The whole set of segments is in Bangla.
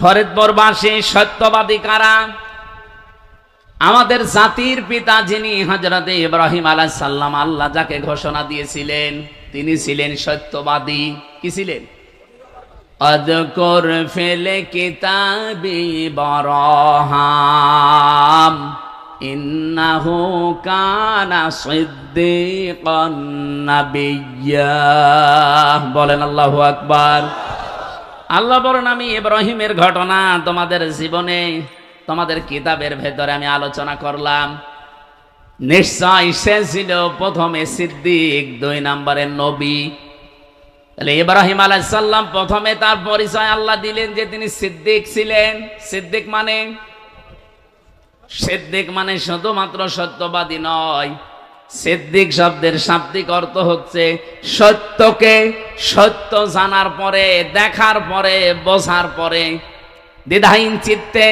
ফরিদপুরবাসী সত্যবাদী কারা? আমাদের জাতির পিতা যিনি হযরত ইব্রাহিম আলাইহিস সালাম, আল্লাহ যাকে ঘোষণা দিয়েছিলেন তিনি ছিলেন সত্যবাদী। কি ছিলেন? আযকুর ফিল কিতাবি ইব্রাহিম ইন্নাহু কানা সিদ্দীকান নাবিয়্যা। বলেন আল্লাহু আকবার। আল্লাহ বলেন, আমি ইব্রাহিমের ঘটনা তোমাদের জীবনে, তোমাদের কিতাবের ভেতরে আমি আলোচনা করলাম। নিশ্চয় সে ছিল প্রথমে সিদ্দিক, 2 নম্বরের নবী। তাহলে ইব্রাহিম আলাইহিস সালাম প্রথমে তার পরিচয় আল্লাহ দিলেন যে তিনি সিদ্দিক ছিলেন। সিদ্দিক মানে শুধুমাত্র সত্যবাদী নয়। সিদ্দিক শব্দের শাব্দিক অর্থ হচ্ছে সত্যকে সত্য জানার পরে, দেখার পরে, বোঝার পরে দ্বিধাহীন চিত্তে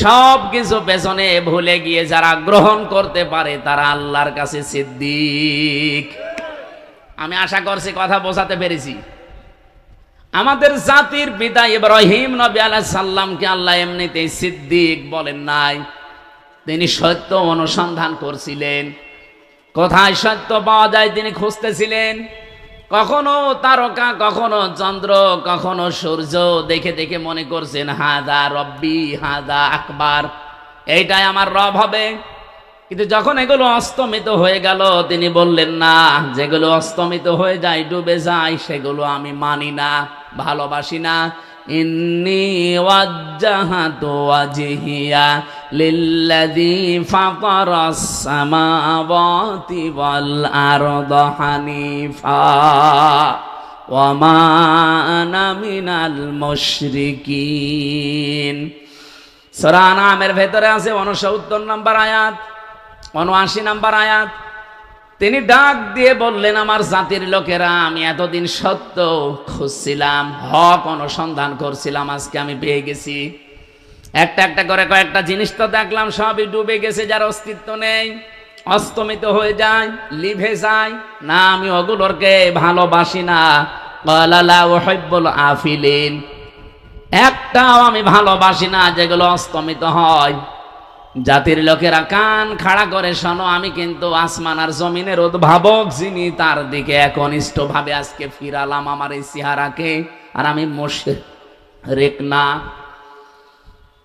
সব কিছু পেছনে ভুলে গিয়ে যারা গ্রহণ করতে পারে তারা আল্লাহর কাছে সিদ্দিক। আমি আশা করছি কথা বোঝাতে পেরেছি। আমাদের জাতির পিতা ইব্রাহিম নবী আলাইহিস সালামকে আল্লাহ এমনিতেই সিদ্দিক বলেন নাই, তিনি সত্য অনুসন্ধান করছিলেন। কোথায় সত্য পাওয়া যায় তিনি খুঁজতেছিলেন। কখনো তারকা, কখনো চন্দ্র, কখনো সূর্য দেখে দেখে মনে করছেন হাদা রব্বি হাদা আকবার, এইটাই আমার রব হবে। কিন্তু যখন এগুলো অস্তমিত হয়ে গেল তিনি বললেন না, যেগুলো অস্তমিত হয়ে যায়, ডুবে যায়, সেগুলো আমি মানি না, ভালোবাসি না। ইন্নী ওয়াজ্জাহাতু ওয়াজহিয়া লিল্লাযী ফাতারাস সামাওয়াতি ওয়াল আরদা হানিফা ওয়া মা আনা মিনাল মুশরিকিন। সূরা আনআমের ভেতরে আছে 69 নম্বর আয়াত, 79 নম্বর আয়াত। তিনি ডাক দিয়ে বললেন, আমার জাতির লোকেরা, আমি এতদিন সত্য খুঁজছিলাম, হক অনুসন্ধান করছিলাম, আজকে আমি পেয়ে গেছি। একটা একটা করে কয়েকটা জিনিস তো দেখলাম, সবই ডুবে গেছে, যার অস্তিত্ব নেই, অস্তমিত হয়ে যায়, লিভে যায় না। আমি ওগুলোকে ভালোবাসি না। ক্বালা লা উহিব্বুল আফিলিন, একটাও আমি ভালোবাসি না যেগুলো অস্তমিত হয়। জাতির লোকেরা কান খাড়া করে শোনো, আমি কিন্তু আসমান আর জমিনের উদ্ভাবক যিনি, তার দিকে একনিষ্ঠ ভাবে আজকে ফিরালাম আমার এই চেহারাকে, আর আমি মুশরিক না।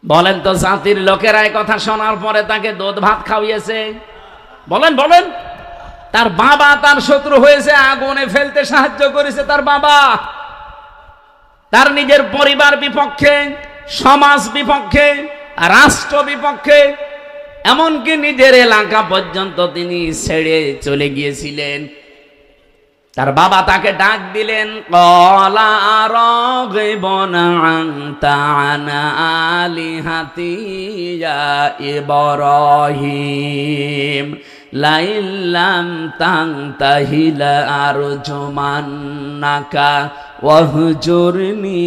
বলেন তো, জাতির লোকেরা এই কথা শোনার পরে তাকে দুধ ভাত খাওয়িয়েছে? বলেন বলেন। তার বাবা তার শত্রু হয়েছে, আগুনে ফেলতে সাহায্য করেছে তার বাবা। তার নিজের পরিবার বিপক্ষে, সমাজ বিপক্ষে, রাষ্ট্র বিপক্ষে, এমনকি নিজের এলাকা পর্যন্ত তিনি ছেড়ে চলে গিয়েছিলেন। তার বাবা তাকে ডাক দিলেন, ক্বালা আরাগিবুন আনতা আন আলিহাতি ইয়া ইব্রাহিম লাইন লাম তানতাহি লাআরজুমান্নাকা ওয়াহজুরনি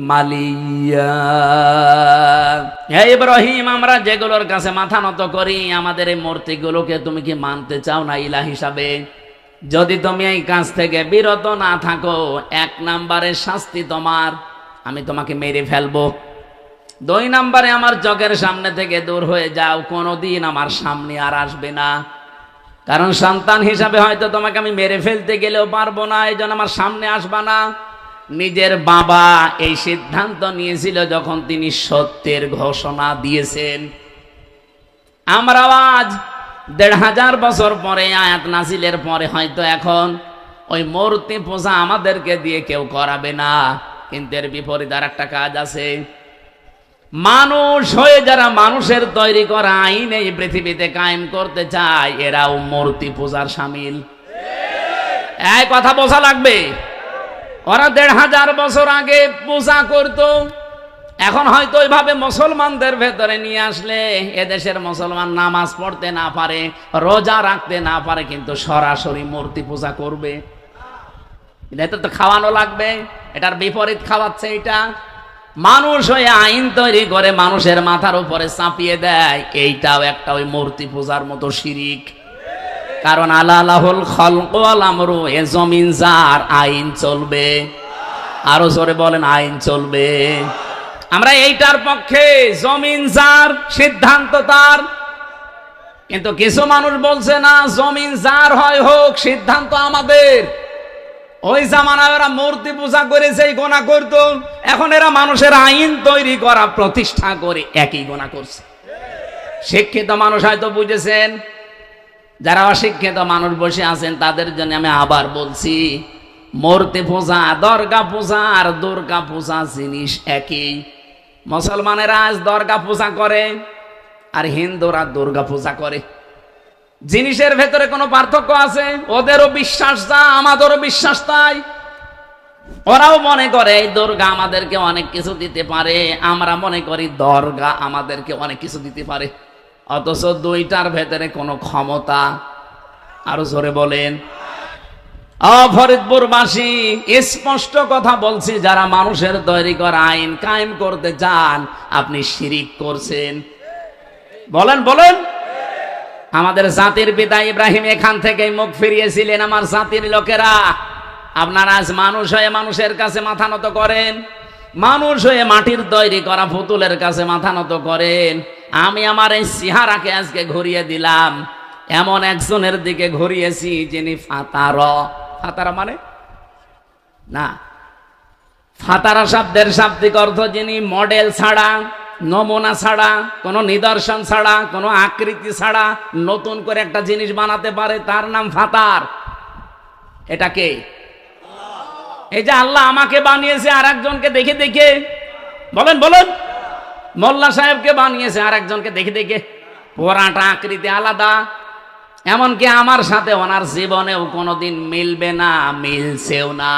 মালিয়া। হে ইব্রাহিম, আমরা যেগুলোর কাছে মাথা নত করি, আমাদের এই মূর্তিগুলোকে তুমি কি মানতে চাও না ইলাহ হিসাবে? যদি তুমি এই কাজ থেকে বিরত না থাকো, 1 নম্বরের শাস্তি তোমার, আমি তোমাকে মেরে ফেলবো। 2 নম্বরে আমার চোখের সামনে থেকে দূর হয়ে যাও, কোনোদিন আমার সামনে আর আসবে না। কারণ সন্তান হিসাবে হয়তো তোমাকে আমি মেরে ফেলতে গেলেও পারবো না, এই জন্য আমার সামনে আসবা না। নিজের বাবা এই সিদ্ধান্ত নিয়েছিল যখন তিনি সত্যের ঘোষণা দিয়েছেন। আমরা আজ 1500 বছর পরে, আয়াত নাজিলের পরে, হয়তো এখন ওই মূর্তি পূজা আমাদেরকে দিয়ে কেউ করাবে না, কিন্তু এর বিপরীত আর একটা কাজ আছে। মানুষ হয়ে যারা মানুষের তৈরি করা আইন এই পৃথিবীতে কায়েম করতে চায়, এরাও মূর্তি পূজার শামিল। এই কথা বোঝা লাগবে। ওরা 1500 বছর আগে পূজা করত, এখন হয়তো ওইভাবে মুসলমানদের ভেতরে নিয়ে আসলে এদেশের মুসলমান নামাজ পড়তে না পারে, রোজা রাখতে না পারে, কিন্তু সরাসরি মূর্তি পূজা করবে। এটা তো খাওয়ানো লাগবে, এটার বিপরীত খাওয়াচ্ছে। এটা মানুষ হয়ে আইন তৈরি করে মানুষের মাথার উপরে চাপিয়ে দেয়, এইটাও একটা ওই মূর্তি পূজার মতো শিরিক। কারণ আলাহুল খালকু ওয়াল আমরু, এ জমিন যার, আইন চলবে। আরো জোরে বলেন, আইন চলবে। আমরা এইটার পক্ষে, জমিন যার, সিদ্ধান্ত তার। কিন্তু কিছু মানুষ বলছে না, জমিন যার হয় হোক, সিদ্ধান্ত আমাদের। ওই জামানায় এরা মূর্তি পূজা করেছে, এই গোনা করতো, এখন এরা মানুষের আইন তৈরি করা প্রতিষ্ঠা করে একই গোনা করছে। শিক্ষিত মানুষ হয়তো বুঝেছেন, যারা অশিক্ষিত মানুষ বসে আছেন তাদের জন্য আমি আবার বলছি, মূর্তি পূজা, দরগা পূজা আর দুর্গা পূজা জিনিস একই। মুসলমানেরা আজ দরগা পূজা করে আর হিন্দুরা দুর্গা পূজা করে। জিনিসের ভেতরে কোনো পার্থক্য আছে? ওদেরও বিশ্বাস যা, আমাদেরও বিশ্বাস তাই। ওরাও মনে করে এই দুর্গা আমাদেরকে অনেক কিছু দিতে পারে, আমরা মনে করি দরগা আমাদেরকে অনেক কিছু দিতে পারে। অথচ দুইটার ভেতরে কোনো ক্ষমতা, আরো জোরে বলেন। ফরিদপুরবাসী স্পষ্ট কথা বলছি, যারা মানুষের তৈরি করা আইন কায়েম করতে চান, আপনি শিরিক করছেন। বলেন বলেন। আমাদের জাতির পিতা ইব্রাহিম এখান থেকে মুখ ফিরিয়েছিলেন। আমার জাতির লোকেরা, আপনারা আজ মানুষ হয়ে মানুষের কাছে মাথা নত করেন, মানুষ হয়ে মাটির তৈরি করা পুতুলের কাছে মাথা নত করেন। আমি আমার এই চেহারাকে আজকে ঘুরিয়ে দিলাম, এমন একজনের দিকে ঘুরিয়েছি যিনি ফাতারা। ফাতারা মানে না, ফাতারা শব্দের শাব্দিক অর্থ যিনি মডেল ছাড়া, নমুনা ছাড়া, কোনো নিদর্শন ছাড়া, কোনো আকৃতি ছাড়া নতুন করে একটা জিনিস বানাতে পারে, তার নাম ফাতার। এটা কে? এই যে আল্লাহ আমাকে বানিয়েছে আর একজনকে দেখে দেখে। বলেন বলেন। মোল্লা সাহেবকে বানিয়েছে আর একজনকে দেখে দেখে, পোড়াটা আকৃতি আলাদা। এমনকি আমার সাথে ওনার জীবনেও কোনোদিন মিলবে না, মিলছেও না।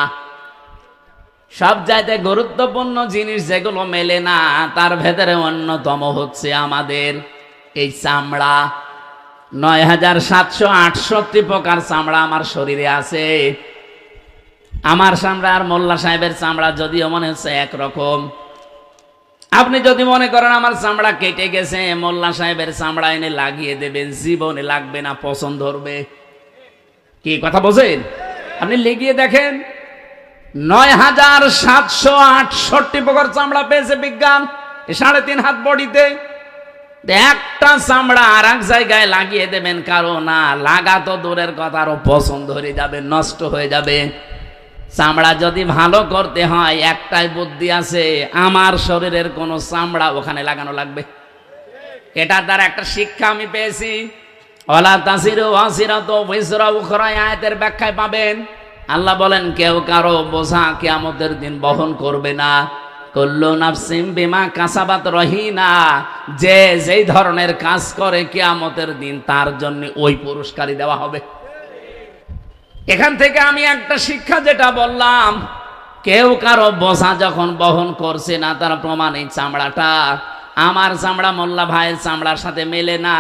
সব চাইতে গুরুত্বপূর্ণ জিনিস যেগুলো মেলে না, তার ভেতরে অন্যতম হচ্ছে আমাদের এই চামড়া। ৯৭৬৮ প্রকার চামড়া আমার শরীরে আছে। আমার চামড়া আর মোল্লা সাহেবের চামড়া যদিও মনে হচ্ছে একরকম। আপনি যদি মনে করেন আমার চামড়া কেটে গেছে, মোল্লা সাহেবের চামড়া এনে লাগিয়ে দেবেন, জীবনে লাগবে না, পছন্দ ধরবে। কি কথা বোঝেন? আপনি লেগিয়ে দেখেন, ৯৭৬৮ প্রকার চামড়া পেয়েছে বিজ্ঞান ৩.৫ হাত বডিতে। একটা চামড়া আর এক জায়গায় লাগিয়ে দেবেন, কারো না লাগা তো দূরের কথা, আরো পছন্দ হয়ে যাবে, নষ্ট হয়ে যাবে। চামড়া যদি ভালো করতে হয়, একটাই বুদ্ধি আছে, আমার শরীরের কোন চামড়া ওখানে লাগানো লাগবে। এটার দ্বারা একটা শিক্ষা আমি পেয়েছি। ওয়ালা তাসিরু ওয়াসিরাতু বিজরা উখরা, আয়াতের ব্যাখ্যায় পাবেন আল্লাহ বলেন, কেউ কারো বোঝা কিয়ামতের দিন বহন করবে না। কুল্লু নাফসিন বিমা কাসাবাত রহিনা, যে যেই ধরনের কাজ করে কিয়ামতের দিন তার জন্য ওই পুরস্কারই দেওয়া হবে। এখান থেকে আমি একটা শিক্ষা যেটা বললাম, কেউ কারো বোঝা যখন বহন করছে না, তার প্রমাণ এই চামড়াটা। আমার চামড়া মোল্লা ভাইয়ের চামড়ার সাথে মেলে না।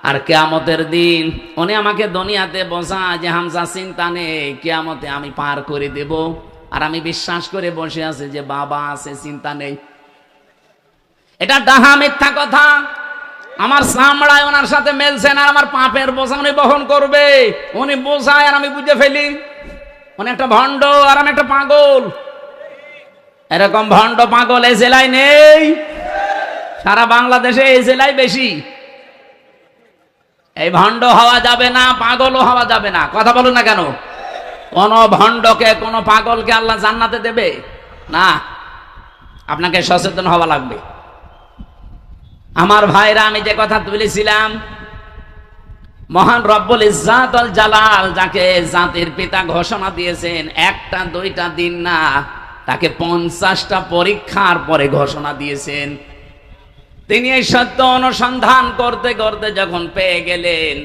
আর কিয়ামতের দিন উনি আমাকে দুনিয়াতে বোঝা যে হামজা চিন্তা নেই, কিয়ামতে আমি পার করে দেব। আর আমি বিশ্বাস করে বসে আছি যে বাবা আছে, চিন্তা নেই। এটা ডাহা মিথ্যা কথা। আমার চামড়ায় ওনার সাথে মেলছে না, আমার পাপের বোঝা উনি বহন করবে। উনি বোঝায় আর আমি বুঝে ফেলি। উনি একটা ভণ্ড আর আমি একটা পাগল। এরকম ভণ্ড পাগল এই জেলায় নেই, সারা বাংলাদেশে এই জেলায় বেশি। এই ভণ্ড হওয়া যাবে না, পাগলও হওয়া যাবে না। কথা বলুন না কেন? কোন ভণ্ডকে, কোন পাগলকে আল্লাহ জান্নাতে দেবে না। আপনাকে সচেতন হওয়া লাগবে। আমার ভাইরা, আমি যে কথা তুলেছিলাম, মহান রব্বুল ইজ্জাত ওয়াল জালাল যাকে জাতির পিতা ঘোষণা দিয়েছেন, একটা দুইটা দিন না, তাকে 50টা পরীক্ষার পরে ঘোষণা দিয়েছেন। তিনি এই সত্য অনুসন্ধান করতে করতে যখন পেয়ে গেলেন,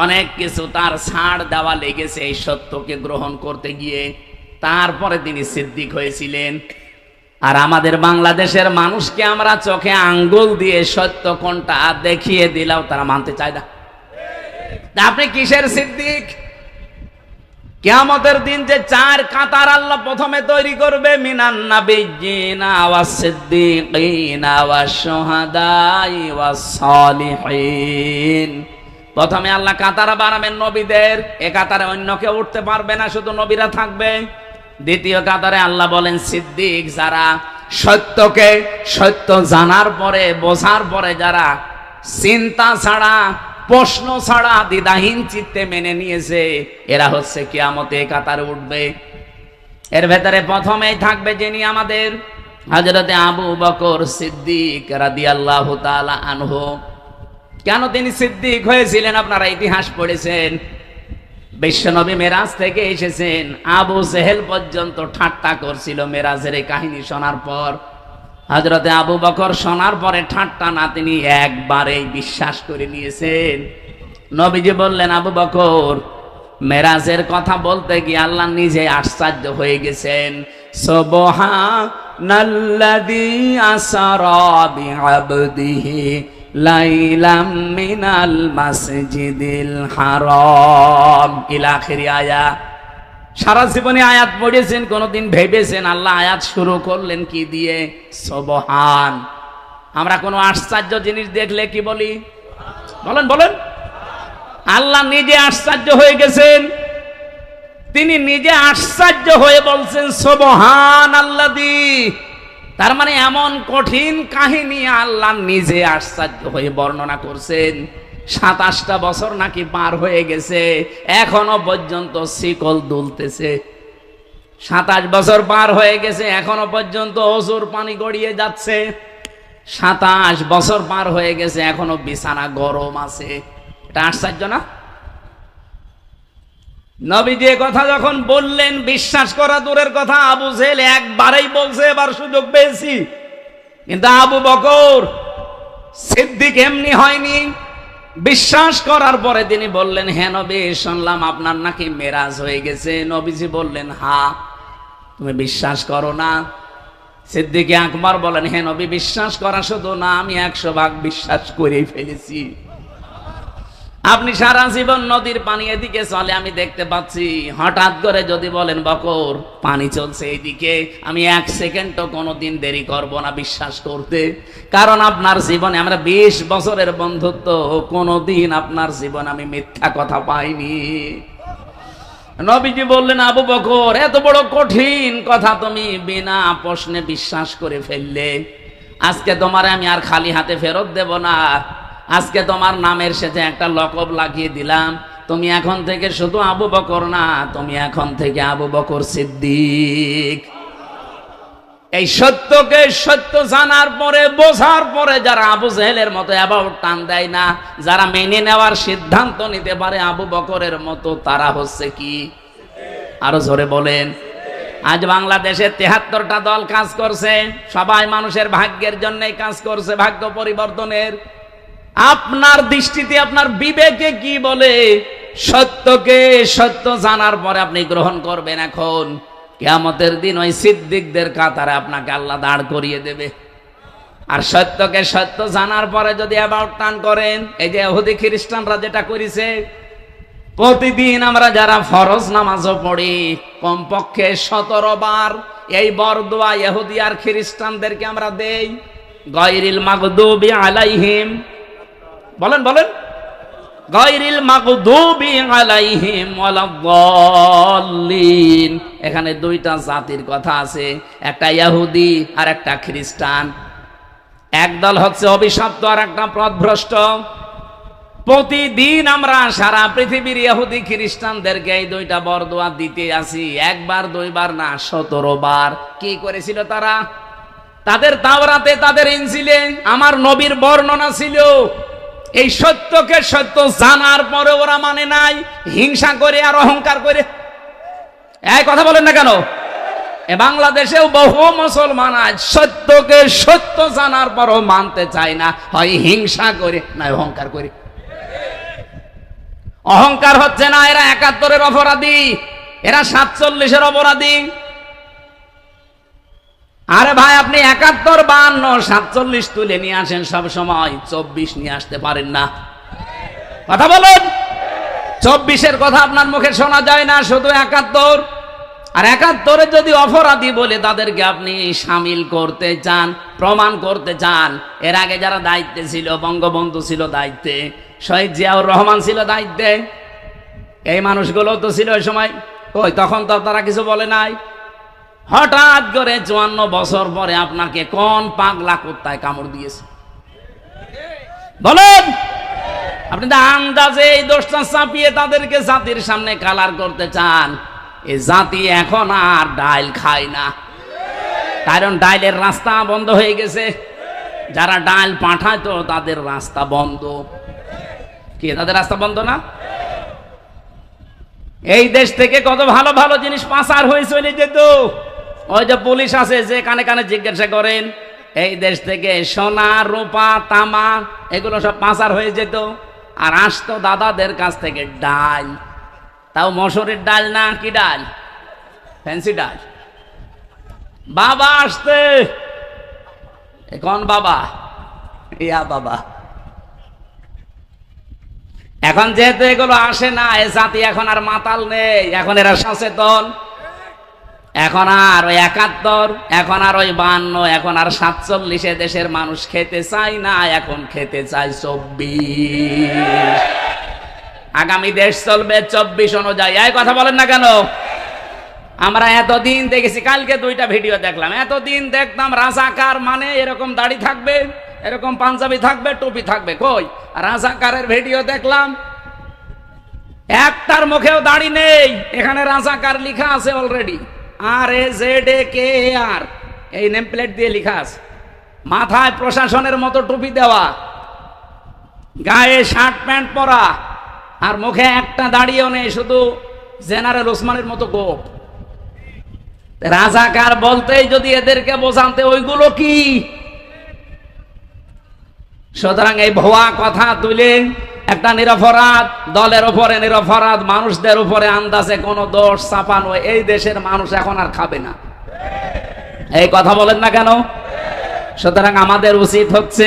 অনেক কিছু তার ছাড় দেওয়া লেগেছে এই সত্যকে গ্রহণ করতে গিয়ে। তারপরে তিনি সিদ্দিক হয়েছিলেন। আর আমাদের বাংলাদেশের মানুষকে আমরা চোখে আঙ্গুল দিয়ে সত্য কোনটা দেখিয়ে দিলেও তারা মানতে চায় না। আপনি কিসের সিদ্দিক? কিয়ামতের দিন যে 4 কাতার আল্লাহ প্রথমে তৈরি করবে, মিনান নাবিয়্যিনা ওয়াস সিদ্দিকিনা ওয়াস শুহাদাই ওয়াস সালিহিন। প্রথমে আল্লাহ কাতার বানাবেন নবীদের, এ কাতারে অন্য কেউ উঠতে পারবে না, শুধু নবীরা থাকবে। দ্বিতীয় কাতারে আল্লাহ বলেন সিদ্দিক যারা, সত্যকে সত্য জানার পরে, বোঝার পরে যারা চিন্তা ছাড়া, প্রশ্ন ছাড়া দ্বিধাহীন চিত্তে মেনে নিয়েছে, এরা হচ্ছে কিয়ামতে কাতারে উঠবে। এর ভেতরে প্রথমেই থাকবে যিনি আমাদের হযরতে আবু বকর সিদ্দিক রাদিয়াল্লাহু তাআলা আনহু। কেন তিনি সিদ্দিক হয়েছিলেন? আপনারা ইতিহাস পড়েছেন। বিশ্বনবী মেরাজ থেকে এসেছেন, আবু জেহেল পর্যন্ত ঠাট্টা করছিল মেরাজের এই কাহিনী শোনার পর। হযরতে আবু বকর শোনার পরে ঠাট্টা না, তিনি একবারেই বিশ্বাস করে নিয়েছেন। নবীজি বললেন, আবু বকর, মেরাজের কথা বলতে গিয়ে আল্লাহ নিজে আশ্চর্য হয়ে গেছেন। সুবহানাল্লাযী আসরা বিআবদিহি লাইলাম মিনাল মাসজিদিল হারাম ইলা আখিরি আয়াত। সারা জীবনে আয়াত পড়েছেন, কোনদিন ভেবেছেন আল্লাহ আয়াত শুরু করলেন কি দিয়ে? সুবহান। আমরা কোনো আশ্চর্য জিনিস দেখলে কি বলি? বলেন বলেন। আল্লাহ নিজে আশ্চর্য হয়ে গেছেন, তিনি নিজে আশ্চর্য হয়ে বলছেন সুবহানাল্লাযী। তার মানে এমন কঠিন কাহিনী আল্লাহ নিজে আশ্চর্য হয়ে বর্ণনা করছেন। 27টা বছর নাকি পার হয়ে গেছে, এখনো পর্যন্ত শিকল দুলতেছে। 27 বছর পার হয়ে গেছে, এখনো পর্যন্ত অজুর পানি গড়িয়ে যাচ্ছে। 27 বছর পার হয়ে গেছে, এখনো বিছানা গরম আছে। এটা আশ্চর্য না? নবীজি কথা যখন বললেন, বিশ্বাস করা দূরের কথা, আবু জেহেল একবারেই বলছে এবার সুযোগ পেয়েছি। কিন্তু আবু বকর সিদ্দিক এমনি হয়নি। বিশ্বাস করার পরে তিনি বললেন, হ্যাঁ নবী, শুনলাম আপনার নাকি মেরাজ হয়ে গেছে। নবীজি বললেন, হ্যাঁ। তুমি বিশ্বাস করো না? সিদ্দিক আকবর বলেন, হ্যাঁ নবী, বিশ্বাস করা শুধু না, আমি 100 ভাগ বিশ্বাস করেই ফেলেছি। আপনি সারা জীবন নদীর পানি এদিকে চলে আমি দেখতে পাচ্ছি, হঠাৎ করে যদি বলেন বকর পানি চলছে এইদিকে, আমি 1 সেকেন্ডও কোনোদিন দেরি করব না বিশ্বাস করতে। কারণ আপনার জীবনে আমরা 20 বছরের বন্ধুত্ব, কোনোদিন আপনার জীবন আমি মিথ্যা কথা পাইনি। নবীজি বললেন, আবু বকর, এত বড় কঠিন কথা তুমি বিনা প্রশ্নে বিশ্বাস করে ফেললে। আজকে তোমারে আমি আর খালি হাতে ফেরত দেব না। আজকে তোমার নামের সাথে একটা লকব লাগিয়ে দিলাম। তুমি এখন থেকে শুধু আবু বকর না, তুমি এখন থেকে আবু বকর সিদ্দিক। এই সত্যকে সত্য জানার পরে, বোঝার পরে যারা আবু জেহেলের মতো অ্যাবাউট টান দেয় না, যারা মেনে নেওয়ার সিদ্ধান্ত নিতে পারে আবু বকরের মতো, তারা হচ্ছে কি? আরো জোরে বলেন। আজ বাংলাদেশে 73টা দল কাজ করছে, সবাই মানুষের ভাগ্যের জন্যই কাজ করছে, ভাগ্য পরিবর্তনের। আপনার দৃষ্টিতে, আপনার বিবেকে কি বলে? সত্যকে সত্য জানার পরে আপনি গ্রহণ করবেন। এখন কিয়ামতের দিন ওই সিদ্দিকদের কাতারে আপনাকে আল্লাহ দাঁড় করিয়ে দেবে। আর সত্যকে সত্য জানার পরে যদি অ্যাবাউট টান করেন, এই যে ইহুদি খ্রিস্টানরা যেটা করেছে, প্রতিদিন আমরা যারা ফরজ নামাজও পড়ি কমপক্ষে 17 বার এই বরদোয়া ইহুদি আর খ্রিস্টানদেরকে আমরা দেই। গায়রিল মাগদুবি আলাইহিম, বলেন বলেন, গায়রিল মাগদুবি আলাইহিম ওয়ালাদ-দাল্লিন। এখানে 2টা জাতির কথা আছে, একটা ইহুদি আর একটা খ্রিস্টান। একদল হচ্ছে অভিশপ্ত আর একটা পথভ্রষ্ট। প্রতিদিন আমরা সারা পৃথিবীর ইহুদি খ্রিস্টানদেরকে এই 2টা বরদোয়া দিতে আসি, 1 বার 2 বার না, 17 বার। কি করেছিল তারা? তাদের তাওরাতে, তাদের ইনজিলে আমার নবীর বর্ণনা ছিল। এই সত্যকে সত্য জানার পরে ওরা মানে নাই, হিংসা করে আর অহংকার করে। এই কথা বলেন না কেন? বাংলাদেশেও বহু মুসলমান আজ সত্যকে সত্য জানার পরও মানতে চায় না, হয় হিংসা করে না অহংকার করে। অহংকার হচ্ছে না, এরা 71-এর অপরাধী, এরা 47-এর অপরাধী। আরে ভাই, আপনি 71, 52, 47 তুলে নিয়ে আসেন, সব সময় 24 নিয়ে আসতে পারেন না। কথা বলুন। 24-এর কথা আপনার মুখে শোনা যায় না, শুধু 71। আর 71-এ যদি অপরাধী বলে তাদেরকে আপনি সামিল করতে চান, প্রমাণ করতে চান, এর আগে যারা দায়িত্বে ছিল, বঙ্গবন্ধু ছিল দায়িত্বে, শহীদ জিয়াউর রহমান ছিল দায়িত্বে, এই মানুষগুলো তো ছিল ওই সময়। ওই তখন তো তারা কিছু বলে নাই। হঠাৎ করে 54 বছর পরে আপনাকে কোন পাগলা কুত্তায় কামড় দিয়েছে বলেন? আপনি তো আন্দাজে এই দোষটা চাপিয়ে তাদেরকে জাতির সামনে কালার করতে চান। এই জাতি এখন আর ডাইল খায় না, কারণ ডাইলের রাস্তা বন্ধ হয়ে গেছে। যারা ডাইল পাঠায় তো তাদের রাস্তা বন্ধ। কি তাদের রাস্তা বন্ধ না? এই দেশ থেকে কত ভালো ভালো জিনিস পাচার হয়ে চলে যেত। ওই যে পুলিশ আছে, যে কানে কানে জিজ্ঞাসা করেন, এই দেশ থেকে সোনা রূপা তামা এগুলো সব পাচার হয়ে যেত, আর আসতো দাদাদের কাছ থেকে ডাল, তাও মসুরের ডাল না, কি ডাল, ফ্যান্সি ডাল। বাবা আসতে, এখন বাবা ইয়া বাবা। এখন যেহেতু এগুলো আসে না, এ জাতি এখন আর মাতাল নেই, এখন এরা সচেতন। এখন আর ওই 71, এখন আর ওই 52, এখন আর 47 দেশের মানুষ খেতে চায় না, এখন খেতে চায় 24। আগামী দেশ চলবে 24 অনুযায়ী। এই কথা বলেন না কেন? আমরা এতদিন দেখেছি, কালকে 2টা ভিডিও দেখলাম, এতদিন দেখতাম রাজাকার মানে এরকম দাড়ি থাকবে, এরকম পাঞ্জাবি থাকবে, টুপি থাকবে। কই রাজাকারের ভিডিও দেখলাম, একটার মুখেও দাড়ি নেই। এখানে রাজাকার লেখা আছে অলরেডি, RAZAKAR, এই নেম প্লেট দিয়ে লেখা আছে। মাথায় প্রশাসনের মতো টুপি দেওয়া, গায়ে শার্ট প্যান্ট পরা, আর মুখে একটা দাড়িও নেই, শুধু জেনারেল ওসমানের মতো গোপ। রাজাকার বলতেই যদি এদেরকে বোঝাতে, ওইগুলো কি? সুতরাং এই ভুয়া কথা তুলে একটা নিরপরাধ দলের উপরে, নিরপরাধ মানুষদের উপরে আন্দাজে কোনো দোষ চাপানো এই দেশের মানুষ এখন আর খাবে না। এই কথা বলেন না কেন? সুতরাং আমাদের উচিত হচ্ছে,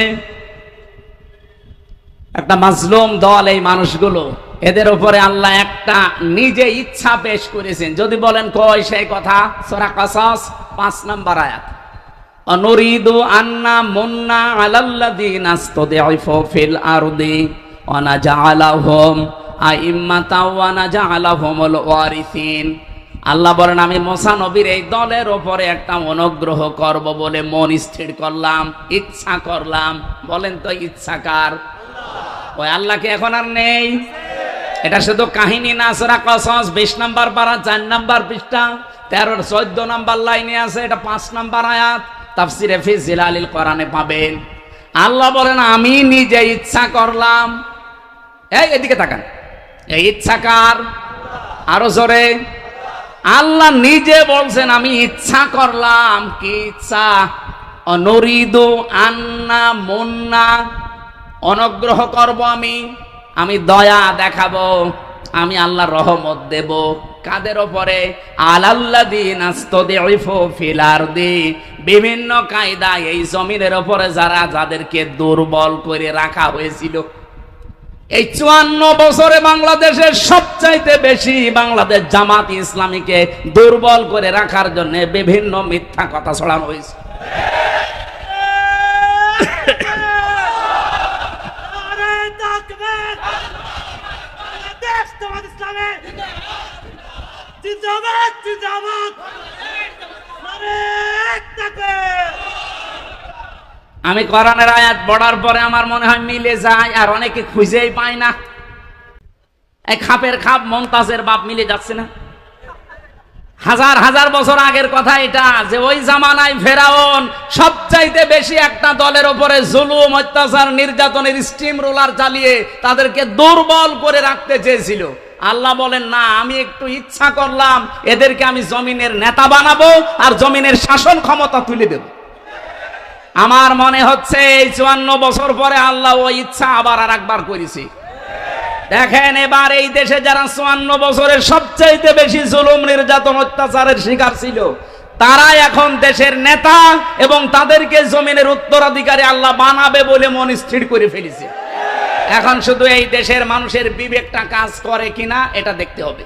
একটা মাজলুম দল এই মানুষগুলো, এদের উপরে আল্লাহ একটা নিজে ইচ্ছা পেশ করেছেন। যদি বলেন কই সেই কথা, সূরা কাসাস 5 নম্বর আয়াত, অনুরিদু আন্না মুন্না আলাল্লাযিনা ইসতাদঈফু ফিল আরদি ওয়া নাজআলাহুম আইম্মাতাও ওয়া নাজআলাহুমুল ওয়ারিসিন। আল্লাহ বলেন, আমি মুসা নবীর এই দলের উপরে একটা অনুগ্রহ করব বলে মন স্থির করলাম, ইচ্ছা করলাম। বলেন তো ইচ্ছা কার? ওই আল্লাহকে এখন আর নেই। এটা শুধু কাহিনী না, সূরা কাসাস 20 নম্বর পারা 4 নম্বর পৃষ্ঠা 13-14 নম্বর লাইনে আছে। এটা 5 নম্বর আয়াত, তাফসিরে ফি জিলালিল কোরআনে পাবেন। আল্লাহ বলেন, আমি নিজে ইচ্ছা করলাম। এই এদিকে তাকান, এই ইচ্ছা কার? আরো জোরে। আল্লাহ নিজে বলছেন, আমি ইচ্ছা করলাম। কি ইচ্ছা? অনুরিদু আন্না মুন্না, অনুগ্রহ করব আমি দয়া দেখাবো, আমি আল্লাহ রহমত দেব। কাদের উপরে? আলাল্লাযিনা ইসতাদঈফু ফিল আরদি, বিভিন্ন কায়দায় এই জমিনের উপরে যাদেরকে দুর্বল করে রাখা হয়েছিল। এই 54 বছরে বাংলাদেশের সবচাইতে বেশি বাংলাদেশ জামাত ইসলামীকে দুর্বল করে রাখার জন্য বিভিন্ন মিথ্যা কথা ছড়ানো হয়েছে। আমি কোরআনের আয়াত পড়ার পরে আমার মনে হয় মিলে যায়, আর অনেকে খুঁজেই পায় না। এই খাপের খাপ মমতাজের বাপ মিলে যাচ্ছে না। হাজার হাজার বছর আগের কথা এটা, যে ওই জামানায় ফেরাউন সবচাইতে বেশি একটা দলের উপরে জুলুম, অত্যাচার, নির্যাতনের স্টিম রোলার চালিয়ে তাদেরকে দুর্বল করে রাখতে চেয়েছিল। আল্লাহ বলেন, না, আমি একটু ইচ্ছা করলাম, এদেরকে আমি জমিনের নেতা বানাবো আর জমিনের শাসন ক্ষমতা তুলে দেব। আমার মনে হচ্ছে এই 54 বছর পরে আল্লাহ ওই ইচ্ছা আবার আর একবার করেছে। দেখেন, এবার এই দেশে যারা 54 বছরের সবচাইতে বেশি জুলুম, নির্যাতন, অত্যাচারের শিকার ছিল, তারা এখন দেশের নেতা এবং তাদেরকে জমিনের উত্তরাধিকারী আল্লাহ বানাবে বলে মন স্থির করে ফেলেছে। এখন শুধু এই দেশের মানুষের বিবেকটা কাজ করে কিনা এটা দেখতে হবে।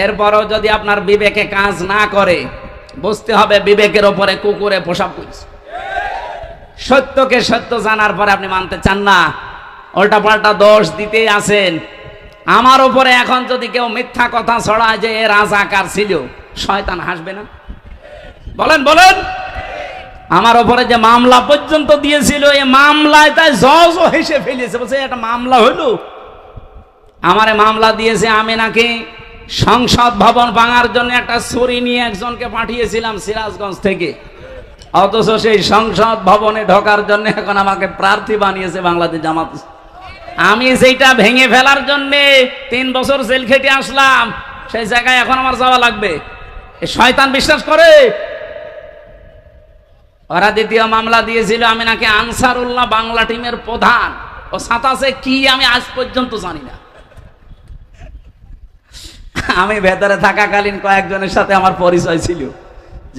এরপরও যদি আপনার বিবেকে কাজ না করে, বুঝতে হবে বিবেকের উপরে কুকুরে পোশাক করেছে। সত্যকে সত্য জানার পরে আপনি মানতে চান না, উল্টা পাল্টা দোষ দিতেই আছেন। আমার উপরে এখন যদি কেউ মিথ্যা কথা ছড়ায় যে এ রাজাকার ছিল, শয়তান হাসবে না? বলেন বলেন। আমার ওপরে যে মামলা পর্যন্ত দিয়েছিল, এই মামলায় তাই জজও হেসে ফেলেছে, বলছে এটা মামলা হলো। আমারে মামলা দিয়েছে, আমি নাকি সংসদ ভবন ভাঙার জন্য একটা ছুরি নিয়ে একজনকে পাঠিয়েছিলাম সিরাজগঞ্জ থেকে, অথচ সেই সংসদ ভবনে ঢোকার জন্য এখন আমাকে প্রার্থী বানিয়েছে বাংলাদেশ জামাত। আমি সেইটা ভেঙে ফেলার জন্য 3 বছর জেল খেটে আসলাম, সেই জায়গায় এখন আমার যাওয়া লাগবে? এই শয়তান বিশ্বাস করে। ওরা দ্বিতীয় মামলা দিয়েছিল, আমি নাকি আনসারুল্লাহ বাংলা টিমের প্রধান। ও সাতাশে কি আমি আজ পর্যন্ত জানি না। আমি ভেতরে থাকাকালীন কয়েকজনের সাথে আমার পরিচয় ছিল।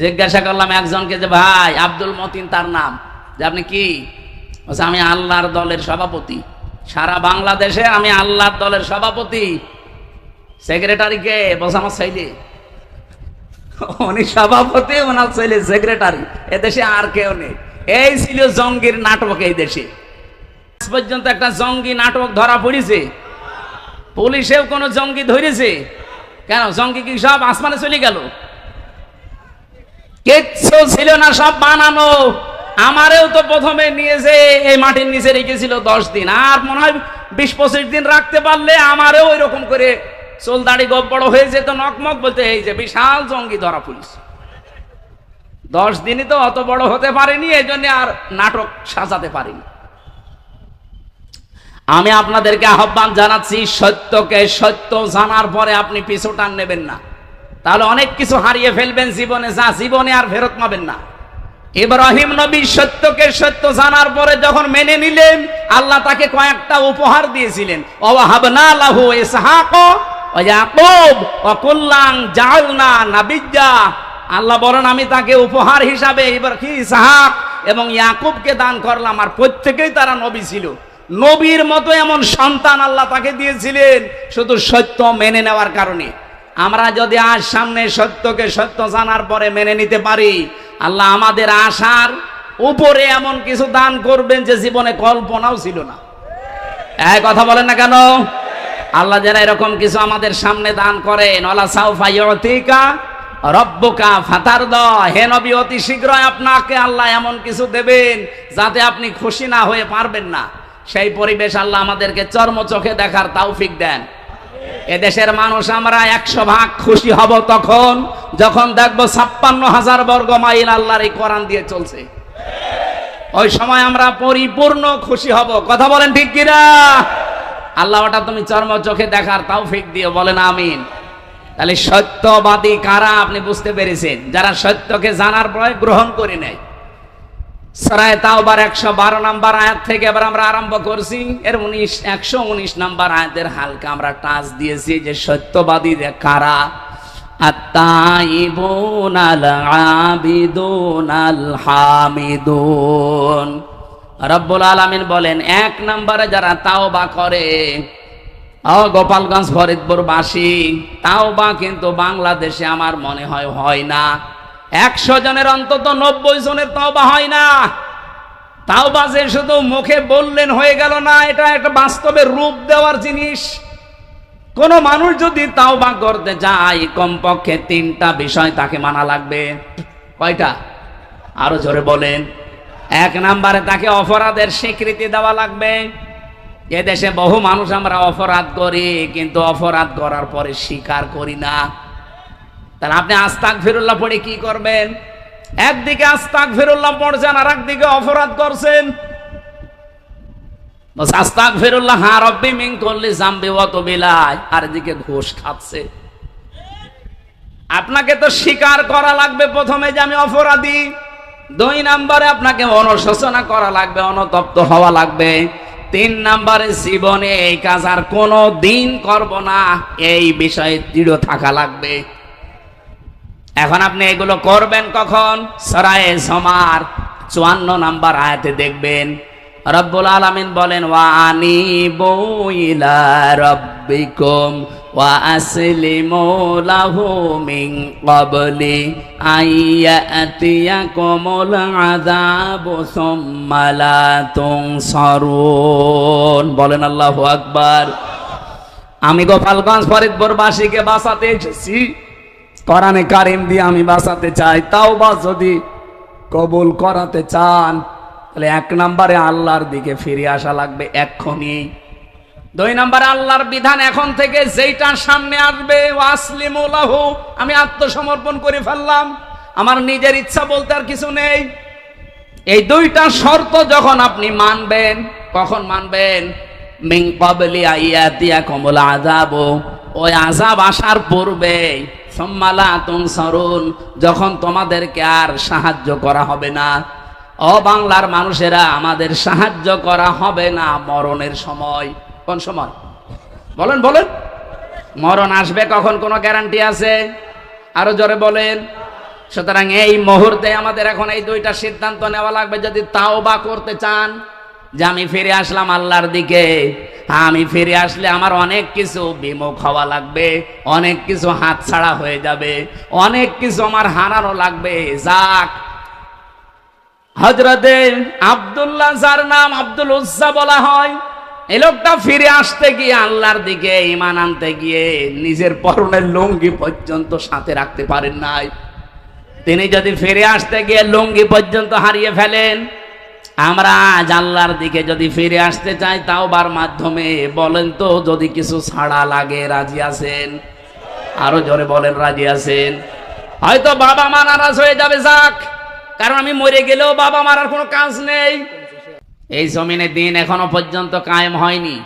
জিজ্ঞাসা করলাম একজনকে যে ভাই আব্দুল মতিন তার নাম, যে আপনি কি? বলছে আমি আল্লাহর দলের সভাপতি, সারা বাংলাদেশে আমি আল্লাহর দলের সভাপতি। সেক্রেটারি কে? বলছে আমার ছেলে। উনি সভাপতি, ওনার ছেলে সেক্রেটারি। এদেশে আর কেউ নেই। এই ছিল জঙ্গির নাটক এই দেশে। আজ পর্যন্ত একটা জঙ্গি নাটক ধরা পড়েছে? পুলিশেও কোন জঙ্গি ধরেছে? কেন, জঙ্গি কি সব আসমানে চলে গেল? কিচ্ছু ছিল না, সব বানানো। আমারেও তো প্রথমে নিয়েছে এই মাটির নিচে রেখেছিল 10 দিন, আর মনে হয় 20-25 দিন রাখতে পারলে আমারেও ওই রকম করে চুল দাড়ি গোপ বড় হয়ে যেত, নকমক বলতে এই যে বিশাল জঙ্গি ধরা পড়েছে। 10 দিনই তো অত বড় হতে পারেনি, এই জন্য আর নাটক সাজাতে পারিনি। আমি আপনাদেরকে আহ্বান জানাচ্ছি, সত্যকে সত্য জানার পরে আপনি পিছু টান নেবেন না, তাহলে অনেক কিছু হারিয়ে ফেলবেন জীবনে, যা জীবনে আর ফেরত পাবেন না। ইব্রাহিম নবী সত্যকে সত্য জানার পরে যখন মেনে নিলেন, আল্লাহ তাকে কয়েকটা উপহার দিয়েছিলেন। ওয়াহাবনা লাহু ইসহাক ওয়া ইয়াকুব ওয়া কুল্লান জাআলনা নাবিয়্যা। আল্লাহ বলেন আমি তাকে উপহার হিসাবে ইব্রাহিম, ইসহাক এবং ইয়াকুবকে দান করলাম, আর প্রত্যেকেই তারা নবী ছিল। নবীর মতো এমন সন্তান আল্লাহ তাকে দিয়েছিলেন শুধু সত্য মেনে নেওয়ার কারণে। আমরা যদি আজ সামনে সত্যকে সত্য জানার পরে মেনে নিতে পারি, আল্লাহ আমাদের আশার উপরে এমন কিছু দান করবেন যে জীবনে কল্পনাও ছিল না। এই কথা বলেন না কেন? আল্লাহ যেন এরকম কিছু আমাদের সামনে দান করেন। ওয়ালা সাউফা ইউতিকা রব্বুকা ফাতারদা। হে নবী, অতি শীঘ্রই আপনাকে আল্লাহ এমন কিছু দেবেন যাতে আপনি খুশি না হয়ে পারবেন না। সেই পরিবেশ আল্লাহ আমাদেরকে চর্মচোখে দেখার তৌফিক দেন। এদেশের মানুষ আমরা 100% খুশি হব তখন যখন দেখবো 56,000 বর্গ মাইল আল্লাহর এই কোরআন দিয়ে চলছে। ওই সময় আমরা পরিপূর্ণ খুশি হব। কথা বলেন ঠিক কিনা? আল্লাহ ওটা তুমি চর্মচোখে দেখার তৌফিক দিও, বলেন আমিন। তাহলে সত্যবাদী কারা আপনি বুঝতে পেরেছেন? যারা সত্যকে জানার পরে গ্রহণ করে নেয়। সূরা তাওবার 112 নম্বর আয়াত থেকে এবার আমরা আরম্ভ করছি। এর 119 নম্বর আয়াতের হালকা আমরা টাচ দিয়েছি যে সত্যবাদী কারা। আত-তাইবুন আল-আবিদুন আল-হামিদুন। রব্বুল আলামিন বলেন 1 নম্বরে যারা তাওবা করে। গোপালগঞ্জ ফরিদপুরবাসী তাওবা কিন্তু বাংলাদেশে আমার মনে হয় না। 100 জনের অন্তত 90 জনের তাওবা হয় না। তাওবা যে শুধু মুখে বললেন হয়ে গেল না, এটা একটা বাস্তবে রূপ দেওয়ার জিনিস। কোন মানুষ যদি তাওবা করতে যায় কমপক্ষে 3টা বিষয় তাকে মানা লাগবে। কয়টা? আরো জোরে বলেন। 1 নম্বরে তাকে অপরাধের স্বীকৃতি দেওয়া লাগবে। এদেশে বহু মানুষ আমরা অপরাধ করি, কিন্তু অপরাধ করার পরে স্বীকার করি না। তাহলে আপনি আস্তাগফিরুল্লাহ পড়ে কি করবেন? একদিকে আস্তাগফিরুল্লাহ পড়ছেন, আর একদিকে অপরাধ করছেন। আস্তাগফিরুল্লাহ হা রব্বি মিন কুল্লি যামবি ওয়া তুবু ইলাইহি, আর এদিকে ঘুষ খাচ্ছে। আপনাকে তো স্বীকার করা লাগবে প্রথমে যে আমি অপরাধী। 2 নম্বরে আপনাকে অনুশোচনা করা লাগবে, অনুতপ্ত হওয়া লাগবে। 3 নম্বরে জীবনে এই কাজ আর কোনো দিন করব না, এই বিষয়ে দৃঢ় থাকা লাগবে। এখন আপনি এগুলো করবেন কখন? সূরা জুমার 54 নম্বর আয়াতে দেখবেন রব্বুল আলামিন বলেন ওয়া আনিবু ইলা রাব্বিকুম ওয়া আসলিমু লাহু মিন ক্বাবলি আইয়াতিয়াকুমুল আযাবু সুম্মা লা তুনসারুন। বলেন আল্লাহু আকবার। আমি গোপালগঞ্জ ফরিদপুরবাসীকে বাঁচাতে এসেছি, কোরআনে কারিম দিয়ে আমি বাঁচাতে চাই। তাওবা যদি কবুল করাতে চান তাহলে 1 নম্বরে আল্লাহর দিকে ফিরে আসা লাগবে এক্ষুনি। 2 নম্বরে আল্লাহর বিধান এখন থেকে যেইটা সামনে আসবে, ওয়াসলিমু লাহু, আমি আত্মসমর্পণ করে ফেললাম, আমার নিজের ইচ্ছা বলতে আর কিছু নেই। এই 2টা শর্ত যখন আপনি মানবেন, কখন মানবেন? মিন ক্বাবলি আইয়াতিয়াকুমুল আযাব, ওই আযাব আসার পূর্বে, সুম্মা লা তুনসারুন, যখন তোমাদেরকে আর সাহায্য করা হবে না। ও বাংলার মানুষেরা, আমাদের সাহায্য করা হবে না মরণের সময়। কোন সময় বলেন বলেন? মরণ আসবে কখন, কোনো গ্যারান্টি আছে? আরো জোরে বলেন। সুতরাং এই মুহূর্তে আমাদের এখন এই 2টা সিদ্ধান্ত নেওয়া লাগবে। যদি তাওবা করতে চান যে আমি ফিরে আসলাম আল্লাহর দিকে, আমি ফিরে আসলে আমার অনেক কিছু বিমুখ হওয়া লাগবে, অনেক কিছু হাতছাড়া হয়ে যাবে, অনেক কিছু আমার হারানো লাগবে। যাক, হযরতে আব্দুল্লাহ, যার নাম আব্দুল উজ্জা বলা হয়, এই লোকটা ফিরে আসতে গিয়ে, আল্লাহর দিকে ঈমান আনতে গিয়ে নিজের পরনের লুঙ্গি পর্যন্ত সাথে রাখতে পারেন নাই। তিনি যদি ফিরে আসতে গিয়ে লুঙ্গি পর্যন্ত হারিয়ে ফেলেন, আমরা আজ আল্লাহর দিকে যদি ফিরে আসতে চাই তাওবার মাধ্যমে, বলেন তো যদি কিছু ছাড়া লাগে রাজি আছেন? আরো জোরে বলেন, রাজি আছেন? হয়তো বাবা মা নারাজ হয়ে যাবে, যাক, কারণ আমি মরে গেলেও বাবা মারার কোনো কাজ নেই। এই জমিনে দিন এখনো পর্যন্ত কায়েম হয়নি।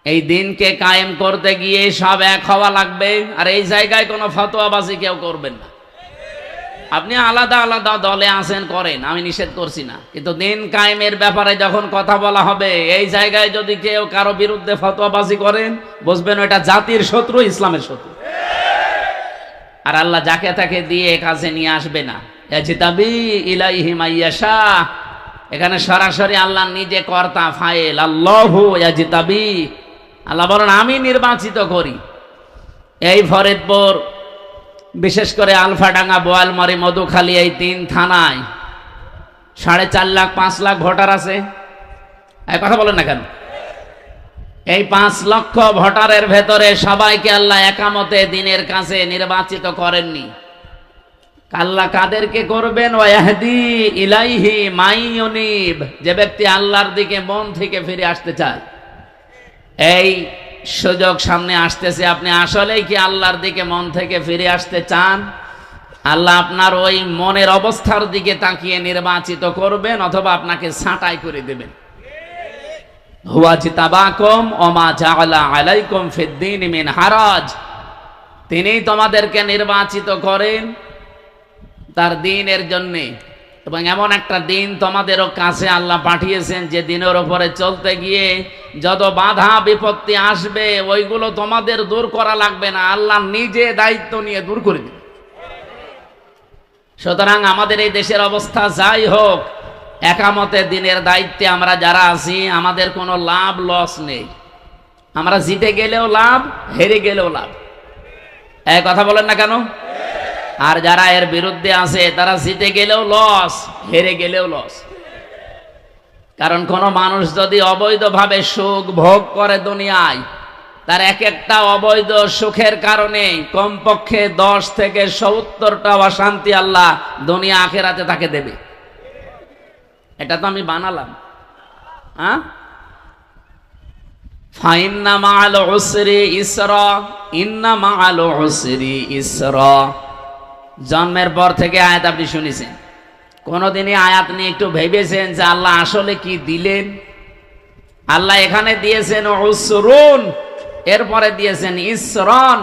এই দিনকে কায়েম করতে গিয়ে সব এক হওয়া লাগবে। আর এই জায়গায় কোনো ফতোয়াবাজি কেউ করবেন না। আপনি আলাদা আলাদা দলে আছেন, করেন, আমি নিষেধ করছি না, কিন্তু দিন কায়েমের ব্যাপারে যখন কথা বলা হবে, এই জায়গায় যদি কেউ কারো বিরুদ্ধে ফতোয়াবাজি করেন, বুঝবেন ওটা জাতির শত্রু, ইসলামের শত্রু। আর আল্লাহ যাকে তাকে দিয়ে কাজে নিয়ে আসবে না। ইয়াজতাবি ইলাইহি মাইয়াশা, এখানে সরাসরি আল্লাহ নিজে কর্তা ফাইল। আল্লাহু ইয়াজতাবি, আল্লাহ বলেন আমি নির্বাচিত করি। এই ফরিদপুর, বিশেষ করে আলফাডাঙ্গা, বোয়ালমারী, মধুখালী, এই 3 থানায় 4.5 লাখ 5 লাখ ভোটার আছে। এই কথা বলেন না কেন? এই 5 লক্ষ ভোটারের ভেতরে সবাইকে আল্লাহ একামতে দিনের কাছে নির্বাচিত করেননি। আল্লাহ কাদেরকে করবেন? ওয়াহদি ইলাইহি মাইয়ুনিব, যে ব্যক্তি আল্লাহর দিকে মন থেকে ফিরে আসতে চায়। এই সুযোগ সামনে আসতেছে, আপনি আসলেই কি আল্লাহর দিকে মন থেকে ফিরে আসতে চান? আল্লাহ আপনার ওই মনের অবস্থার দিকে তাকিয়ে নির্বাচিত করবেন, অথবা আপনাকে ছাঁটাই করে দেবেন। হুয়া জিতাবাকুম ওমা জাআলা আলাইকুম ফিদ্দীন মিন হারাজ, তিনি তোমাদেরকে নির্বাচিত করেন তার দ্বীনের জন্যে, এবং এমন একটা দিন তোমাদেরও কাছে আল্লাহ পাঠিয়েছেন যে দিনের উপরে চলতে গিয়ে যত বাধা বিপত্তি আসবে ওইগুলো তোমাদের দূর করা লাগবে না, আল্লাহ নিজে দায়িত্ব নিয়ে দূর করে দিবে। সুতরাং আমাদের এই দেশের অবস্থা যাই হোক, একামতে দিনের দায়িত্বে আমরা যারা আছি, আমাদের কোনো লাভ লস নেই। আমরা জিতে গেলেও লাভ, হেরে গেলেও লাভ। এই কথা বলেন না কেন? আর যারা এর বিরুদ্ধে আছে তারা জিতে গেলেও লস, হেরে গেলেও লস। কারণ কোন মানুষ যদি অবৈধভাবে সুখ ভোগ করে দুনিয়ায়, তার এক একটা অবৈধ সুখের কারণে কমপক্ষে 10 থেকে 70টা অশান্তি আল্লাহ দুনিয়া আখিরাতে তাকে দেবে। এটা তো আমি বানালাম। ফাইন্না মাআল উসরি ইসরা, ইন্না মাআল উসরি ইসরা। জন্মের পর থেকে আয়াত আপনি শুনেছেন, কোনদিনই আয়াত নিয়ে একটু ভেবেছেন যে আল্লাহ আসলে কি দিলেন? আল্লাহ এখানে দিয়েছেন উসরুন, এরপরে দিয়েছেন ইসরন,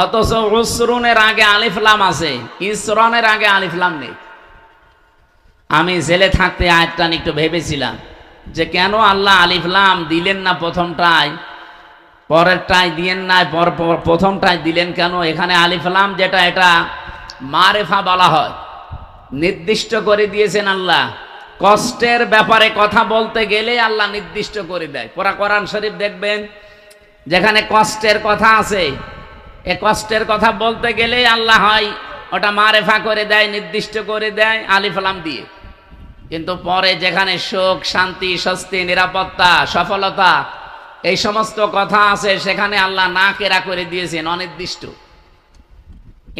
অথচ উসরুনের আগে আলিফ লাম আছে, ইসরনের আগে আলিফ লাম নেই। আমি জেলে থাকতে আয়াতটা নিয়ে একটু ভেবেছিলাম যে কেন আল্লাহ আলিফ লাম দিলেন না প্রথমটায়, পরেরটায় দিলেন না, প্রথমটায় দিলেন কেন? এখানে আলিফ লাম যেটা, এটা মারেফা বলা হয়, নির্দিষ্ট করে দিয়েছেন আল্লাহ। কষ্টের ব্যাপারে কথা বলতে গেলে আল্লাহ নির্দিষ্ট করে দেয়। পুরা কোরআন শরীফ দেখবেন যেখানে কষ্টের কথা আছে, এ কষ্টের কথা বলতে গেলে আল্লাহ হয় ওটা মারেফা করে দেয়, নির্দিষ্ট করে দেয় আলিফ লাম দিয়ে। কিন্তু পরে যেখানে সুখ, শান্তি, স্বস্তি, নিরাপত্তা, সফলতা, এই সমস্ত কথা আছে, সেখানে আল্লাহ না কেরা করে দিয়েছেন অনির্দিষ্ট।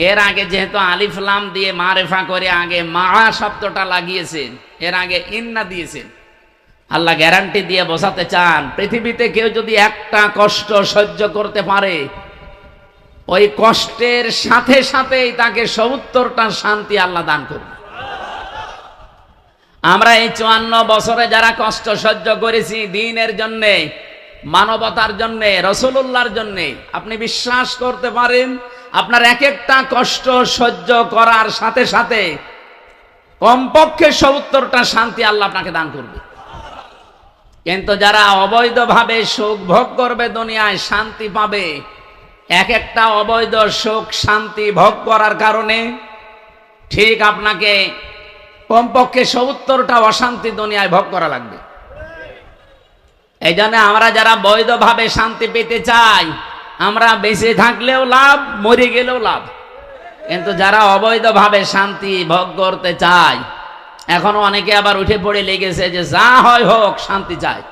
এর আগে যেহেতু আলিফ লাম দিয়ে মারেফা করে আগে মা শব্দটা লাগিয়েছেন, এর আগে ইন্না দিয়েছেন। আল্লাহ গ্যারান্টি দিয়ে বোঝাতে চান, পৃথিবীতে কেউ যদি একটা কষ্ট সহ্য করতে পারে, ওই কষ্টের সাথে সাথেই তাকে ৭০টা শান্তি আল্লাহ দান করবে। আমরা এই ৫৪ বছরে যারা কষ্ট সহ্য করেছি দ্বীনের জন্যে, মানবতার জন্যে, রাসূলুল্লাহর জন্যে, আপনি বিশ্বাস করতে পারেন আপনার এক একটা কষ্ট সহ্য করার সাথে সাথে কমপক্ষে ৭০টা শান্তি আল্লাহ আপনাকে দান করবে। কিন্তু যারা অবৈধভাবে সুখ ভোগ করবে, দুনিয়ায় শান্তি পাবে, এক একটা অবৈধ সুখ শান্তি ভোগ করার কারণে ঠিক আপনাকে কমপক্ষে ৭০টা অশান্তি দুনিয়ায় ভোগ করা লাগবে। এই জন্য আমরা যারা বৈধভাবে শান্তি পেতে চাই, আমরা বেঁচে থাকলেও লাভ, মরে গেলেও লাভ। কিন্তু যারা অবৈধভাবে শান্তি ভোগ করতে চায়, এখনো অনেকে আবার উঠে পড়ে লেগেছে যে যা হয় হোক শান্তি চায়।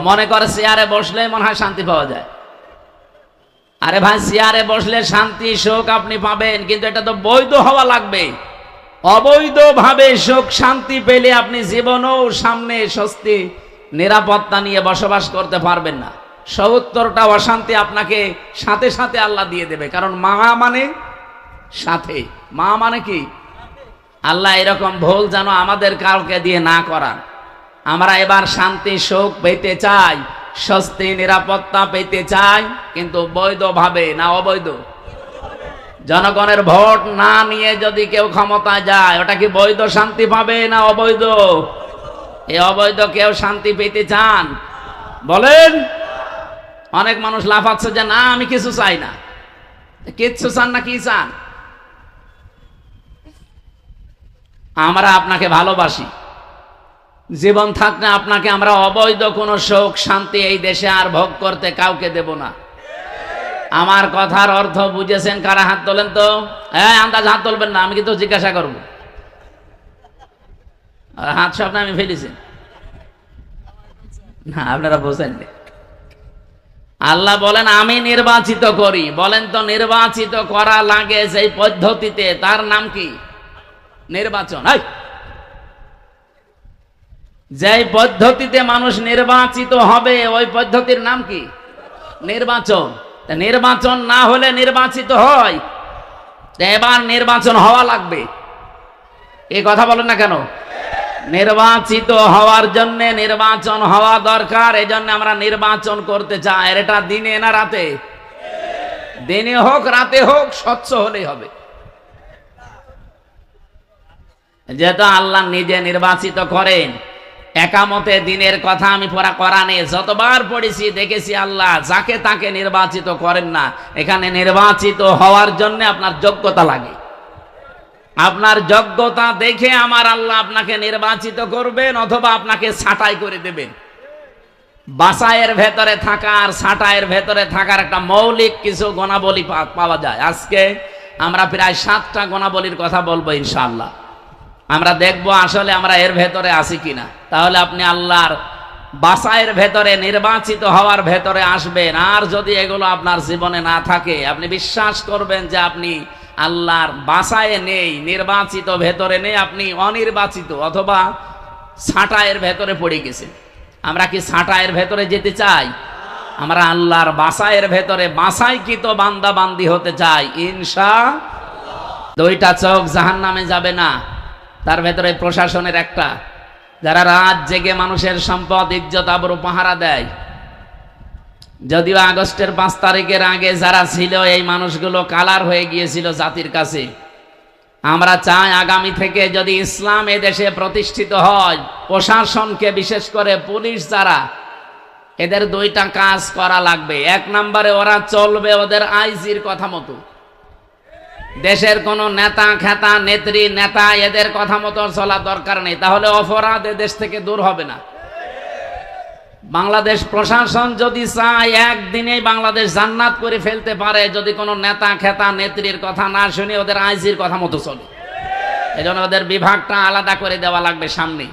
মনে করে চেয়ারে বসলে মনে হয় শান্তি পাওয়া যায়। আরে ভাই, চেয়ারে বসলে শান্তি সুখ আপনি পাবেন, কিন্তু এটা তো বৈধ হওয়া লাগবে। অবৈধভাবে সুখ শান্তি পেলে আপনি জীবনেও সামনে স্বস্তি নিরাপত্তা নিয়ে বসবাস করতে পারবেন না। ৭০টা অশান্তি আপনাকে সাথে সাথে আল্লাহ দিয়ে দেবে। কারণ মা মানে সাথে, মা মানে কি? আল্লাহ এরকম ভুল যেন আমাদের কাউকে দিয়ে না করান। আমরা এবার শান্তি সুখ পেতে চাই, স্বস্তি নিরাপত্তা পেতে চাই, কিন্তু বৈধভাবে না অবৈধ। জনগণের ভোট না নিয়ে যদি কেউ ক্ষমতা যায়, ওটা কি বৈধ শান্তি পাবে না অবৈধ? এই অবৈধ কেউ শান্তি পেতে চান? বলেন। অনেক মানুষ লাফাচ্ছে যে না আমি কিছু চাই না। কিচ্ছু চান না, কি চান? আমরা আপনাকে ভালোবাসি, জীবন থাকতে আপনাকে আমরা অবৈধ কোনো সুখ শান্তি এই দেশে আর ভোগ করতে কাউকে দেব না। আমার কথার অর্থ বুঝেছেন? কারা হাত তোলেন তো? হ্যাঁ, আন্দাজ হাত তুলবেন না, আমি কিন্তু জিজ্ঞাসা করবো। হাত সামনে আমি ফেলেছি না, আপনারা বোঝেননি। আল্লাহ বলেন আমি নির্বাচিত করি। বলেন তো, নির্বাচিত করা লাগে সেই পদ্ধতিতে, তার নাম কি? নির্বাচন। যে পদ্ধতিতে মানুষ নির্বাচিত হবে ওই পদ্ধতির নাম কি? নির্বাচন। নির্বাচন না হলে নির্বাচিত হয়? এবার নির্বাচন হওয়া লাগবে। এই কথা বলেন না কেন? নির্বাচিত হওয়ার জন্য নির্বাচন হওয়া দরকার। এই জন্য আমরা নির্বাচন করতে চাই। আর এটা দিনে না রাতে? দিনে হোক রাতে হোক, স্বচ্ছ হলেই হবে। যেহেতু আল্লাহ নিজে নির্বাচিত করেন, একামতে দিনের কথা আমি পড়া কোরআনে যতবার পড়েছি দেখেছি আল্লাহ যাকে তাকে নির্বাচিত করেন না। এখানে নির্বাচিত হওয়ার জন্য আপনার যোগ্যতা লাগে। আপনার যোগ্যতা দেখে আমার আল্লাহ আপনাকে নির্বাচিত করবেন, অথবা আপনাকে ছাঁটাই করে দেবেন। বাছাইয়ের ভেতরে থাকার, ছাঁটাইয়ের ভেতরে থাকার একটা মৌলিক কিছু গুণাবলী পাওয়া যায়। আজকে আমরা প্রায় 7টা গুণাবলীর কথা বলবো ইনশাআল্লাহ। আমরা দেখবো আসলে আমরা এর ভেতরে আছি কিনা। তাহলে আপনি আল্লাহর বাছাইয়ের ভেতরে, নির্বাচিত হওয়ার ভেতরে আসবেন। আর যদি এগুলো আপনার জীবনে না থাকে, আপনি বিশ্বাস করবেন যে আপনি আল্লাহর বাছাইয়ে নেই, নির্বাচিত ভেতরে নেই, আপনি অনির্বাচিত অথবা ছাঁটাইয়ের ভেতরে পড়ে গেছেন। আমরা কি ছাঁটাইয়ের ভেতরে যেতে চাই? আমরা আল্লাহর বাছাইয়ের ভেতরে বাছাইকৃত বান্দা বান্দি হতে চাই ইনশাআল্লাহ। 2টা চোখ জাহান্নামে যাবে না, তার ভেতরে প্রশাসনের একটা, যারা রাত জেগে মানুষের সম্পদ ইজ্জত আবরু পাহারা দেয়। যদিও আগস্টের 5 তারিখের আগে যারা ছিল এই মানুষগুলো কালার হয়ে গিয়েছিল জাতির কাছে। আমরা চাই আগামী থেকে যদি ইসলাম এদেশে প্রতিষ্ঠিত হয়, প্রশাসনকে বিশেষ করে পুলিশ যারা, এদের 2টা কাজ করা লাগবে। 1 নম্বরে ওরা চলবে ওদের আইজির কথা মতো। দেশের কোন নেতা খেতা নেত্রী নেতা এদের কথা মতো চলা দরকার নেই, তাহলে অপরাধ দেশ থেকে দূর হবে না। বাংলাদেশ প্রশাসন যদি চায় একদিনেই বাংলাদেশ জান্নাত করে ফেলতে পারে, যদি কোনো নেতা খেতা নেত্রীর কথা না শুনে ওদের আইজির কথা মতো চলে। এজন্য ওদের বিভাগটা আলাদা করে দেওয়া লাগবে সামনে।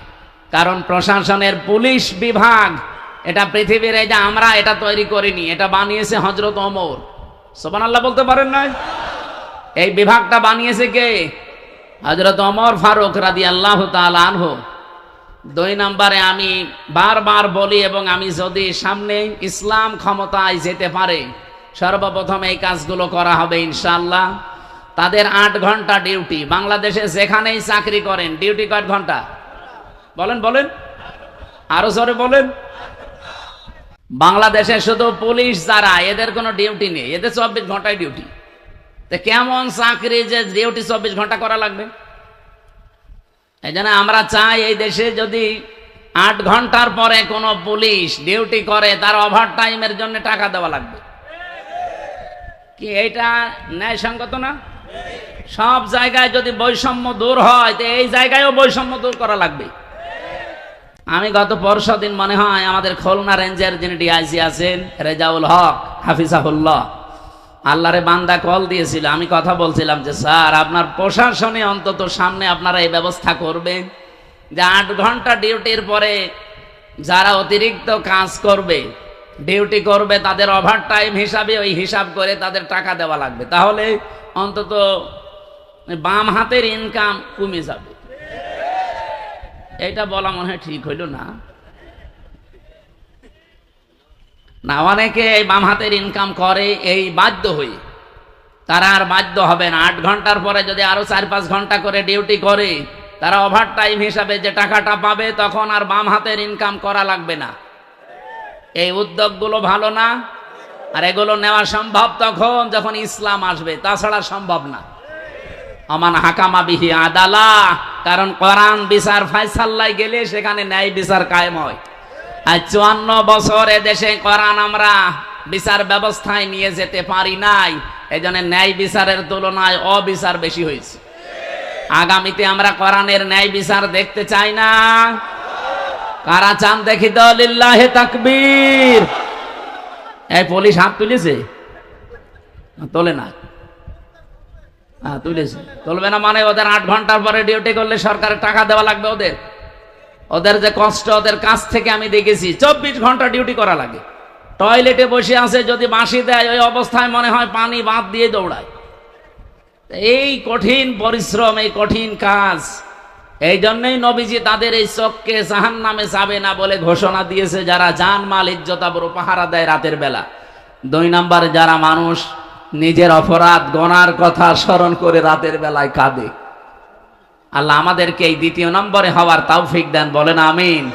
কারণ প্রশাসনের পুলিশ বিভাগ এটা পৃথিবীর, এই যে আমরা এটা তৈরি করিনি, এটা বানিয়েছে হযরত ওমর। সুবহানাল্লাহ বলতে পারেন না? এই বিভাগটা বানিয়েছে কে? হযরত ওমর ফারুক রাদিয়াল্লাহু তাআলা আনহু। 2 নম্বরে আমি বারবার বলি, এবং আমি যদি সামনে ইসলাম ক্ষমতায় যেতে পারে সর্বপ্রথম এই কাজগুলো করা হবে ইনশাআল্লাহ। তাদের 8 ঘন্টা ডিউটি। বাংলাদেশে যেখানেই চাকরি করেন ডিউটি কয় ঘন্টা? বলেন বলেন, আরো জোরে বলেন। বাংলাদেশে শুধু পুলিশ যারা, এদের কোনো ডিউটি নেই, এদের 24 ঘন্টায় ডিউটি। তো কেমন চাকরি যে ডিউটি 24 ঘন্টা করা লাগবে? এই জন্য আমরা চাই এই দেশে যদি 8 ঘন্টার পরে কোনো পুলিশ ডিউটি করে তার ওভার টাইমের জন্য টাকা দেওয়া লাগবে। কি এইটা ন্যায়সঙ্গত না? সব জায়গায় যদি বৈষম্য দূর হয় তো এই জায়গায়ও বৈষম্য দূর করা লাগবে। আমি গত পরশুদিন মনে হয় আমাদের খুলনা রেঞ্জের যিনি ডিআইজি আছেন রেজাউল হক হাফিজাহুল্লাহ, আল্লাহরে বান্দা কল দিয়েছিল। আমি কথা বলছিলাম যে স্যার আপনার প্রশাসনে অন্তত সামনে আপনারা এই ব্যবস্থা করবেন যে 8 ঘন্টা ডিউটির পরে যারা অতিরিক্ত কাজ করবে, ডিউটি করবে, তাদের ওভার টাইম হিসাবে ওই হিসাব করে তাদের টাকা দেওয়া লাগবে। তাহলে অন্তত বাম হাতের ইনকাম কমে যাবে। এটা বলা মনে হয় ঠিক হইল না? না, অনেকে এই বাম হাতের ইনকাম করে এই বাধ্য হয়ে, তারা আর বাধ্য হবে না। 8 ঘন্টার পরে যদি আরো 4-5 ঘন্টা করে ডিউটি করে তারা ওভার টাইম হিসাবে যে টাকাটা পাবে তখন আর বাম হাতের ইনকাম করা লাগবে না। এই উদ্যোগগুলো ভালো না? আর এগুলো নেওয়া সম্ভব তখন যখন ইসলাম আসবে, তাছাড়া সম্ভব না। আমান হাকামা বিহি আদালা, কারণ কোরআন বিচার ফায়সালায় গেলে সেখানে ন্যায় বিচার কায়েম হয়। আর 54 বছর দেশে কোরআন আমরা বিচার ব্যবস্থায় নিয়ে যেতে পারি নাই, এই জন্য ন্যায় বিচারের তুলনায় অবিচার বেশি হয়েছে। আগামীতে আমরা কোরআনের ন্যায় বিচার দেখতে চাই না। কারা চান দেখি তো? লিল্লাহে তাকবীর। এই পুলিশ হাত তুলেছে? তোলে না? হ্যাঁ তুলেছে। তুলবে না মানে ওদের 8 ঘন্টার পরে ডিউটি করলে সরকারের টাকা দেওয়া লাগবে। ওদের যে কষ্ট, ওদের কাছ থেকে আমি দেখেছি 24 ঘন্টা ডিউটি করা লাগে। টয়লেটে বসে আছে, যদি বাঁশি দেয় ওই অবস্থায় মনে হয় পানি বাঁধ দিয়ে দৌড়ায়। এই কঠিন পরিশ্রম, এই কঠিন কাজ, এই জন্যই নবীজি তাদের এই চোখকে জাহান্নামে যাবে না বলে ঘোষণা দিয়েছে, যারা জান মাল ইজ্জত আবরু পাহারা দেয় রাতের বেলা। 2 নম্বরে যারা মানুষ নিজের অপরাধ গোনার কথা স্মরণ করে রাতের বেলায় কাঁদে। আল্লাহ আমাদেরকে এই 2 নম্বরে হওয়ার তৌফিক দেন, বলেন আমিন।